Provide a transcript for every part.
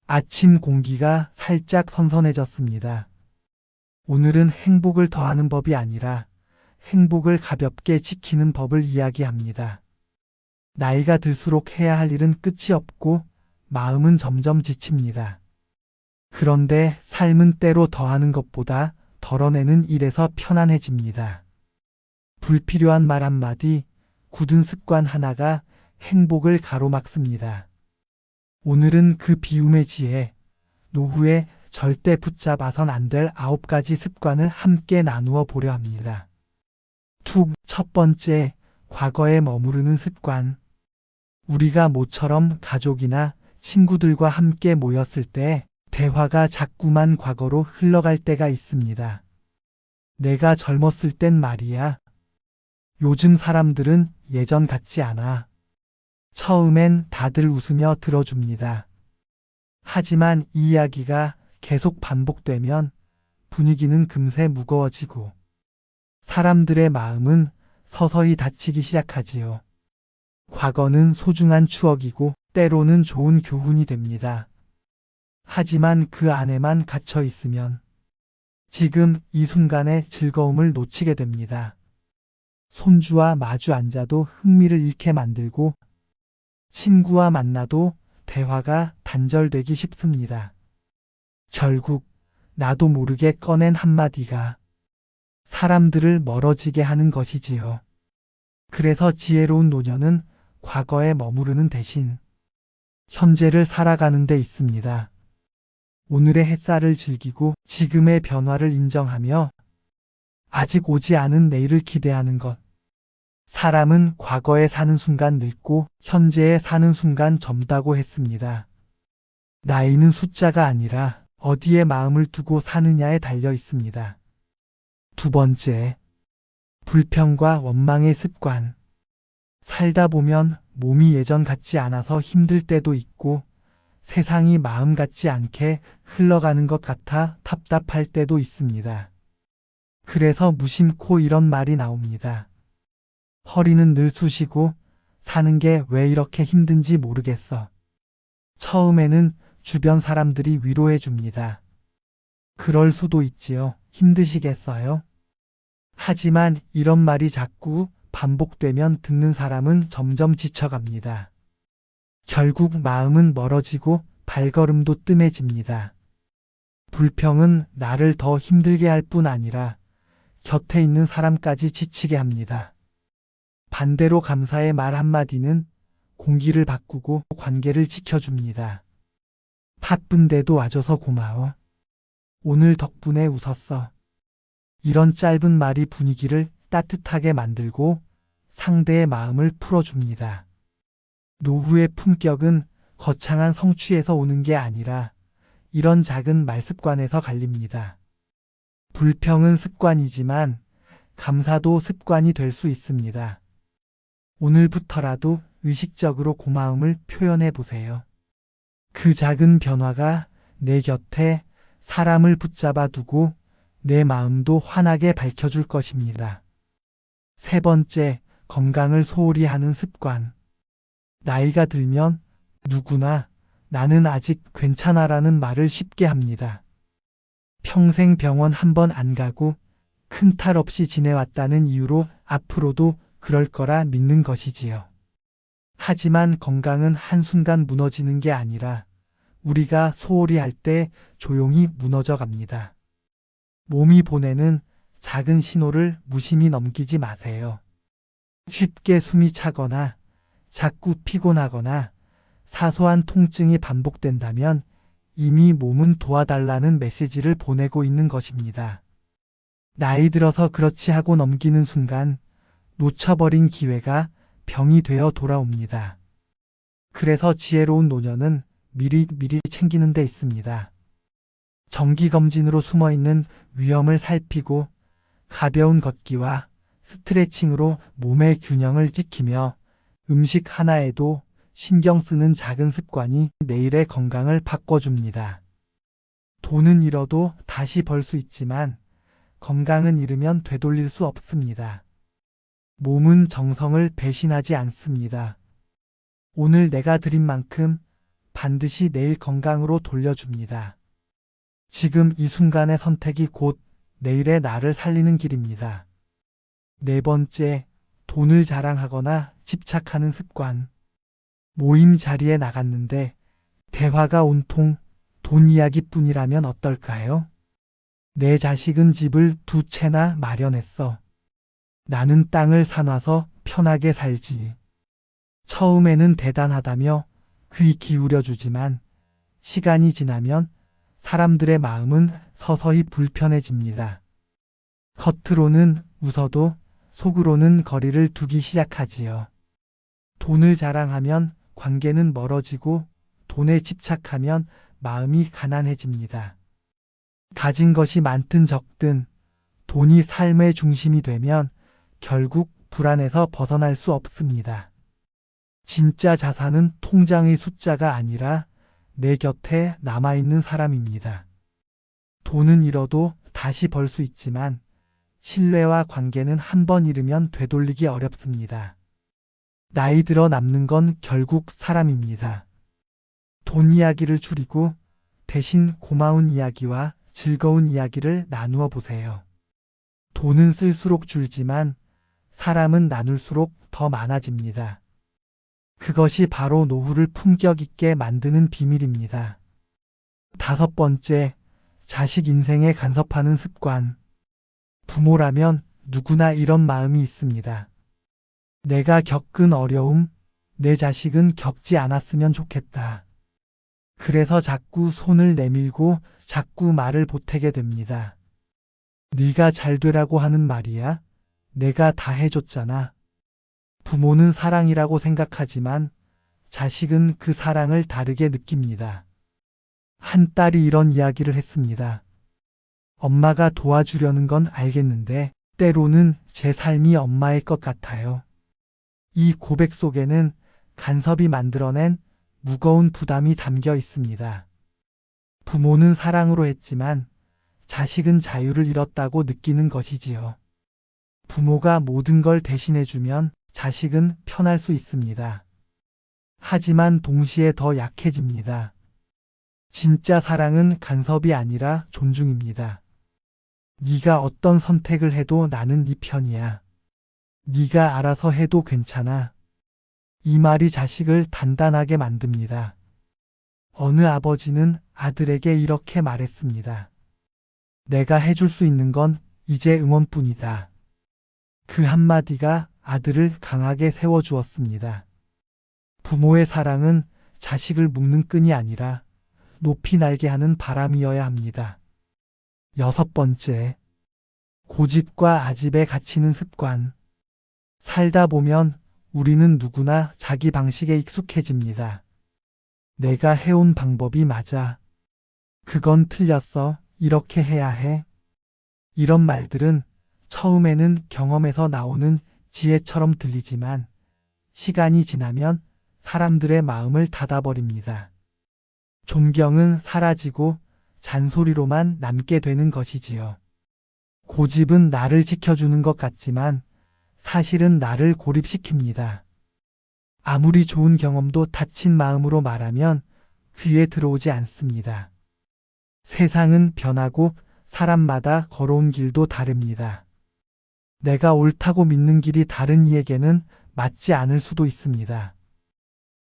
아침 공기가 살짝 선선해졌습니다. 오늘은 행복을 더하는 법이 아니라 행복을 가볍게 지키는 법을 이야기합니다. 나이가 들수록 해야 할 일은 끝이 없고 마음은 점점 지칩니다. 그런데 삶은 때로 더하는 것보다 덜어내는 일에서 편안해집니다. 불필요한 말 한마디, 굳은 습관 하나가 행복을 가로막습니다. 오늘은 그 비움의 지혜, 노후에 절대 붙잡아선 안 될 9가지 습관을 함께 나누어 보려 합니다. 첫 번째, 과거에 머무르는 습관. 우리가 모처럼 가족이나 친구들과 함께 모였을 때 대화가 자꾸만 과거로 흘러갈 때가 있습니다. 내가 젊었을 땐 말이야. 요즘 사람들은 예전 같지 않아. 처음엔 다들 웃으며 들어줍니다. 하지만 이 이야기가 계속 반복되면 분위기는 금세 무거워지고 사람들의 마음은 서서히 다치기 시작하지요. 과거는 소중한 추억이고 때로는 좋은 교훈이 됩니다. 하지만 그 안에만 갇혀 있으면 지금 이 순간의 즐거움을 놓치게 됩니다. 손주와 마주 앉아도 흥미를 잃게 만들고 친구와 만나도 대화가 단절되기 쉽습니다. 결국 나도 모르게 꺼낸 한마디가 사람들을 멀어지게 하는 것이지요. 그래서 지혜로운 노년은 과거에 머무르는 대신 현재를 살아가는 데 있습니다. 오늘의 햇살을 즐기고 지금의 변화를 인정하며 아직 오지 않은 내일을 기대하는 것. 사람은 과거에 사는 순간 늙고 현재에 사는 순간 젊다고 했습니다. 나이는 숫자가 아니라 어디에 마음을 두고 사느냐에 달려 있습니다. 두 번째, 불평과 원망의 습관. 살다 보면 몸이 예전 같지 않아서 힘들 때도 있고 세상이 마음 같지 않게 흘러가는 것 같아 답답할 때도 있습니다. 그래서 무심코 이런 말이 나옵니다. 허리는 늘 쑤시고 사는 게 왜 이렇게 힘든지 모르겠어. 처음에는 주변 사람들이 위로해 줍니다. 그럴 수도 있지요. 힘드시겠어요? 하지만 이런 말이 자꾸 반복되면 듣는 사람은 점점 지쳐갑니다. 결국 마음은 멀어지고 발걸음도 뜸해집니다. 불평은 나를 더 힘들게 할 뿐 아니라 곁에 있는 사람까지 지치게 합니다. 반대로 감사의 말 한마디는 공기를 바꾸고 관계를 지켜줍니다. 바쁜데도 와줘서 고마워. 오늘 덕분에 웃었어. 이런 짧은 말이 분위기를 따뜻하게 만들고 상대의 마음을 풀어줍니다. 노후의 품격은 거창한 성취에서 오는 게 아니라 이런 작은 말습관에서 갈립니다. 불평은 습관이지만 감사도 습관이 될 수 있습니다. 오늘부터라도 의식적으로 고마움을 표현해 보세요. 그 작은 변화가 내 곁에 사람을 붙잡아 두고 내 마음도 환하게 밝혀줄 것입니다. 세 번째, 건강을 소홀히 하는 습관. 나이가 들면 누구나 나는 아직 괜찮아라는 말을 쉽게 합니다. 평생 병원 한 번 안 가고 큰 탈 없이 지내왔다는 이유로 앞으로도 그럴 거라 믿는 것이지요. 하지만 건강은 한순간 무너지는 게 아니라 우리가 소홀히 할 때 조용히 무너져 갑니다. 몸이 보내는 작은 신호를 무심히 넘기지 마세요. 쉽게 숨이 차거나 자꾸 피곤하거나 사소한 통증이 반복된다면 이미 몸은 도와달라는 메시지를 보내고 있는 것입니다. 나이 들어서 그렇지 하고 넘기는 순간 놓쳐버린 기회가 병이 되어 돌아옵니다. 그래서 지혜로운 노년은 미리 챙기는 데 있습니다. 정기검진으로 숨어있는 위험을 살피고 가벼운 걷기와 스트레칭으로 몸의 균형을 지키며 음식 하나에도 신경 쓰는 작은 습관이 내일의 건강을 바꿔줍니다. 돈은 잃어도 다시 벌 수 있지만 건강은 잃으면 되돌릴 수 없습니다. 몸은 정성을 배신하지 않습니다. 오늘 내가 드린 만큼 반드시 내일 건강으로 돌려줍니다. 지금 이 순간의 선택이 곧 내일의 나를 살리는 길입니다. 네 번째, 돈을 자랑하거나 집착하는 습관. 모임 자리에 나갔는데 대화가 온통 돈 이야기뿐이라면 어떨까요? 내 자식은 집을 2채나 마련했어. 나는 땅을 사놔서 편하게 살지. 처음에는 대단하다며 귀 기울여주지만 시간이 지나면 사람들의 마음은 서서히 불편해집니다. 겉으로는 웃어도 속으로는 거리를 두기 시작하지요. 돈을 자랑하면 관계는 멀어지고 돈에 집착하면 마음이 가난해집니다. 가진 것이 많든 적든 돈이 삶의 중심이 되면 결국 불안에서 벗어날 수 없습니다. 진짜 자산은 통장의 숫자가 아니라 내 곁에 남아있는 사람입니다. 돈은 잃어도 다시 벌 수 있지만 신뢰와 관계는 한 번 잃으면 되돌리기 어렵습니다. 나이 들어 남는 건 결국 사람입니다. 돈 이야기를 줄이고 대신 고마운 이야기와 즐거운 이야기를 나누어 보세요. 돈은 쓸수록 줄지만 사람은 나눌수록 더 많아집니다. 그것이 바로 노후를 품격 있게 만드는 비밀입니다. 다섯 번째, 자식 인생에 간섭하는 습관. 부모라면 누구나 이런 마음이 있습니다. 내가 겪은 어려움, 내 자식은 겪지 않았으면 좋겠다. 그래서 자꾸 손을 내밀고 자꾸 말을 보태게 됩니다. 네가 잘 되라고 하는 말이야? 내가 다 해줬잖아. 부모는 사랑이라고 생각하지만 자식은 그 사랑을 다르게 느낍니다. 한 딸이 이런 이야기를 했습니다. 엄마가 도와주려는 건 알겠는데 때로는 제 삶이 엄마의 것 같아요. 이 고백 속에는 간섭이 만들어낸 무거운 부담이 담겨 있습니다. 부모는 사랑으로 했지만 자식은 자유를 잃었다고 느끼는 것이지요. 부모가 모든 걸 대신해주면 자식은 편할 수 있습니다. 하지만 동시에 더 약해집니다. 진짜 사랑은 간섭이 아니라 존중입니다. 네가 어떤 선택을 해도 나는 네 편이야. 네가 알아서 해도 괜찮아. 이 말이 자식을 단단하게 만듭니다. 어느 아버지는 아들에게 이렇게 말했습니다. 내가 해줄 수 있는 건 이제 응원뿐이다. 그 한마디가 아들을 강하게 세워주었습니다. 부모의 사랑은 자식을 묶는 끈이 아니라 높이 날게 하는 바람이어야 합니다. 여섯 번째, 고집과 아집에 갇히는 습관. 살다 보면 우리는 누구나 자기 방식에 익숙해집니다. 내가 해온 방법이 맞아. 그건 틀렸어. 이렇게 해야 해. 이런 말들은 처음에는 경험에서 나오는 지혜처럼 들리지만 시간이 지나면 사람들의 마음을 닫아버립니다. 존경은 사라지고 잔소리로만 남게 되는 것이지요. 고집은 나를 지켜주는 것 같지만 사실은 나를 고립시킵니다. 아무리 좋은 경험도 닫힌 마음으로 말하면 귀에 들어오지 않습니다. 세상은 변하고 사람마다 걸어온 길도 다릅니다. 내가 옳다고 믿는 길이 다른 이에게는 맞지 않을 수도 있습니다.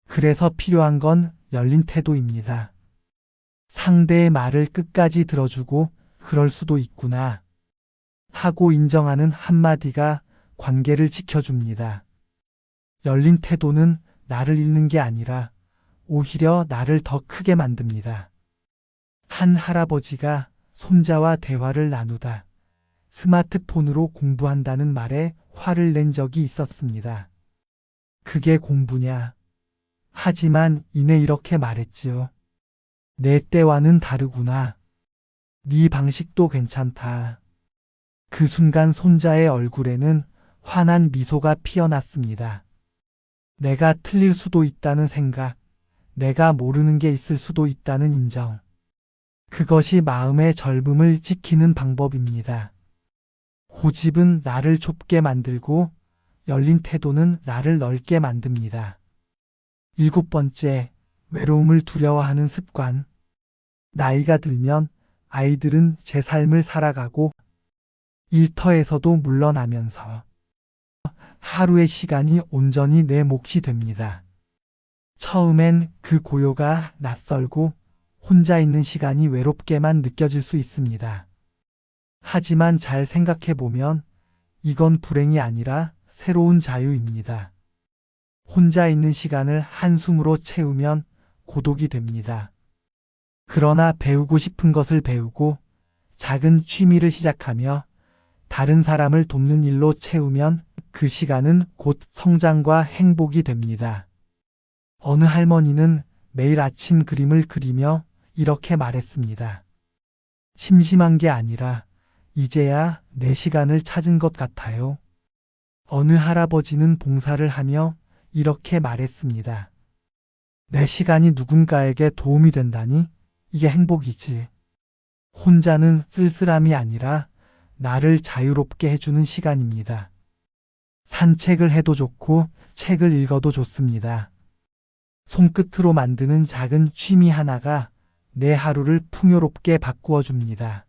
그래서 필요한 건 열린 태도입니다. 상대의 말을 끝까지 들어주고 그럴 수도 있구나 하고 인정하는 한마디가 관계를 지켜줍니다. 열린 태도는 나를 잃는 게 아니라 오히려 나를 더 크게 만듭니다. 한 할아버지가 손자와 대화를 나누다 스마트폰으로 공부한다는 말에 화를 낸 적이 있었습니다. 그게 공부냐? 하지만 이내 이렇게 말했지요. 내 때와는 다르구나. 네 방식도 괜찮다. 그 순간 손자의 얼굴에는 환한 미소가 피어났습니다. 내가 틀릴 수도 있다는 생각, 내가 모르는 게 있을 수도 있다는 인정. 그것이 마음의 젊음을 지키는 방법입니다. 고집은 나를 좁게 만들고 열린 태도는 나를 넓게 만듭니다. 일곱 번째, 외로움을 두려워하는 습관. 나이가 들면 아이들은 제 삶을 살아가고 일터에서도 물러나면서 하루의 시간이 온전히 내 몫이 됩니다. 처음엔 그 고요가 낯설고 혼자 있는 시간이 외롭게만 느껴질 수 있습니다. 하지만 잘 생각해보면 이건 불행이 아니라 새로운 자유입니다. 혼자 있는 시간을 한숨으로 채우면 고독이 됩니다. 그러나 배우고 싶은 것을 배우고 작은 취미를 시작하며 다른 사람을 돕는 일로 채우면 그 시간은 곧 성장과 행복이 됩니다. 어느 할머니는 매일 아침 그림을 그리며 이렇게 말했습니다. 심심한 게 아니라 이제야 내 시간을 찾은 것 같아요. 어느 할아버지는 봉사를 하며 이렇게 말했습니다. 내 시간이 누군가에게 도움이 된다니 이게 행복이지. 혼자는 쓸쓸함이 아니라 나를 자유롭게 해주는 시간입니다. 산책을 해도 좋고 책을 읽어도 좋습니다. 손끝으로 만드는 작은 취미 하나가 내 하루를 풍요롭게 바꾸어 줍니다.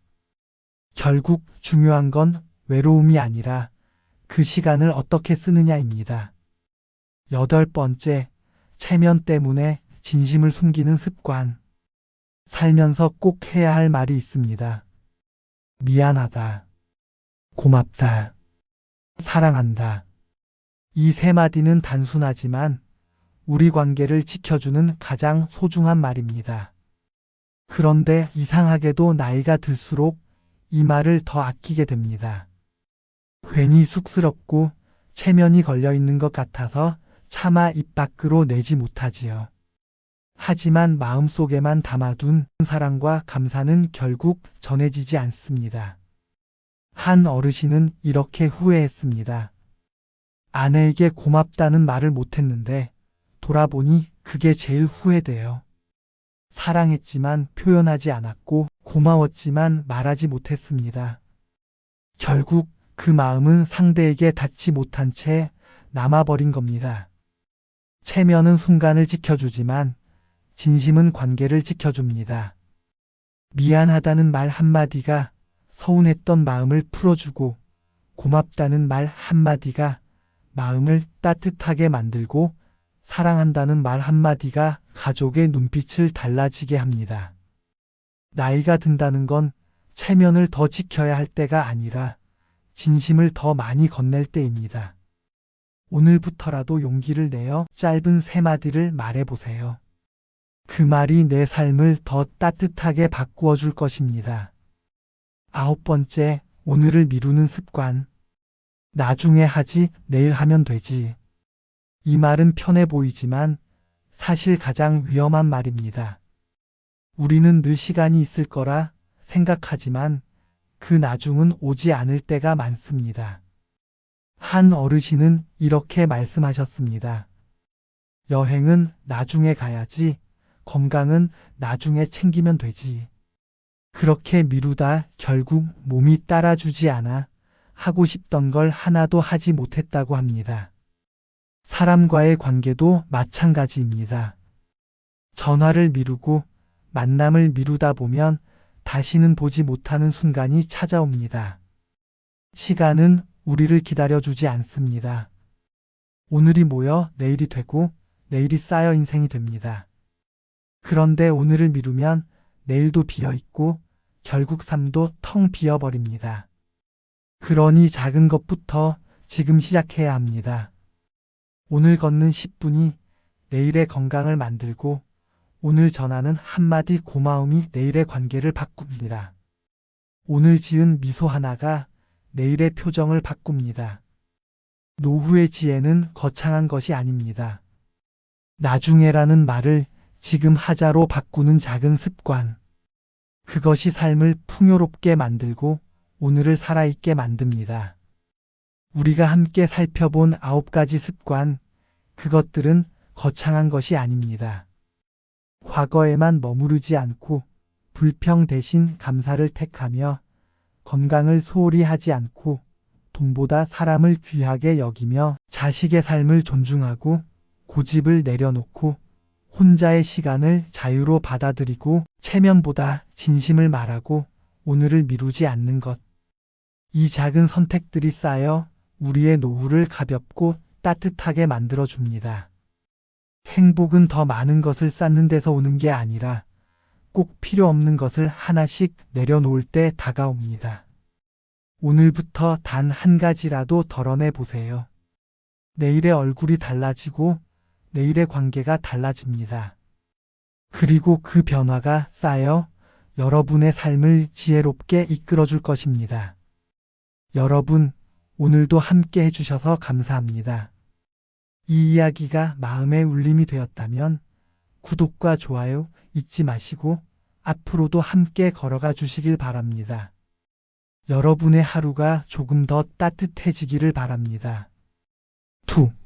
결국 중요한 건 외로움이 아니라 그 시간을 어떻게 쓰느냐입니다. 8번째, 체면 때문에 진심을 숨기는 습관. 살면서 꼭 해야 할 말이 있습니다. 미안하다. 고맙다. 사랑한다. 이 세 마디는 단순하지만 우리 관계를 지켜주는 가장 소중한 말입니다. 그런데 이상하게도 나이가 들수록 이 말을 더 아끼게 됩니다. 괜히 쑥스럽고 체면이 걸려 있는 것 같아서 차마 입 밖으로 내지 못하지요. 하지만 마음속에만 담아둔 사랑과 감사는 결국 전해지지 않습니다. 한 어르신은 이렇게 후회했습니다. 아내에게 고맙다는 말을 못했는데 돌아보니 그게 제일 후회돼요. 사랑했지만 표현하지 않았고 고마웠지만 말하지 못했습니다. 결국 그 마음은 상대에게 닿지 못한 채 남아버린 겁니다. 체면은 순간을 지켜주지만 진심은 관계를 지켜줍니다. 미안하다는 말 한마디가 서운했던 마음을 풀어주고 고맙다는 말 한마디가 마음을 따뜻하게 만들고 사랑한다는 말 한마디가 가족의 눈빛을 달라지게 합니다. 나이가 든다는 건 체면을 더 지켜야 할 때가 아니라 진심을 더 많이 건넬 때입니다. 오늘부터라도 용기를 내어 짧은 세 마디를 말해보세요. 그 말이 내 삶을 더 따뜻하게 바꾸어 줄 것입니다. 9번째, 오늘을 미루는 습관. 나중에 하지, 내일 하면 되지. 이 말은 편해 보이지만 사실 가장 위험한 말입니다. 우리는 늘 시간이 있을 거라 생각하지만 그 나중은 오지 않을 때가 많습니다. 한 어르신은 이렇게 말씀하셨습니다. 여행은 나중에 가야지, 건강은 나중에 챙기면 되지. 그렇게 미루다 결국 몸이 따라주지 않아 하고 싶던 걸 하나도 하지 못했다고 합니다. 사람과의 관계도 마찬가지입니다. 전화를 미루고 만남을 미루다 보면 다시는 보지 못하는 순간이 찾아옵니다. 시간은 우리를 기다려주지 않습니다. 오늘이 모여 내일이 되고 내일이 쌓여 인생이 됩니다. 그런데 오늘을 미루면 내일도 비어있고 결국 삶도 텅 비어버립니다. 그러니 작은 것부터 지금 시작해야 합니다. 오늘 걷는 10분이 내일의 건강을 만들고 오늘 전하는 한마디 고마움이 내일의 관계를 바꿉니다. 오늘 지은 미소 하나가 내일의 표정을 바꿉니다. 노후의 지혜는 거창한 것이 아닙니다. 나중에라는 말을 지금 하자로 바꾸는 작은 습관. 그것이 삶을 풍요롭게 만들고 오늘을 살아있게 만듭니다. 우리가 함께 살펴본 9가지 습관, 그것들은 거창한 것이 아닙니다. 과거에만 머무르지 않고 불평 대신 감사를 택하며 건강을 소홀히 하지 않고 돈보다 사람을 귀하게 여기며 자식의 삶을 존중하고 고집을 내려놓고 혼자의 시간을 자유로 받아들이고 체면보다 진심을 말하고 오늘을 미루지 않는 것. 이 작은 선택들이 쌓여 우리의 노후를 가볍고 따뜻하게 만들어줍니다. 행복은 더 많은 것을 쌓는 데서 오는 게 아니라 꼭 필요 없는 것을 하나씩 내려놓을 때 다가옵니다. 오늘부터 단 한 가지라도 덜어내 보세요. 내일의 얼굴이 달라지고 내일의 관계가 달라집니다. 그리고 그 변화가 쌓여 여러분의 삶을 지혜롭게 이끌어줄 것입니다. 여러분, 오늘도 함께 해주셔서 감사합니다. 이 이야기가 마음의 울림이 되었다면 구독과 좋아요 잊지 마시고 앞으로도 함께 걸어가 주시길 바랍니다. 여러분의 하루가 조금 더 따뜻해지기를 바랍니다. 2.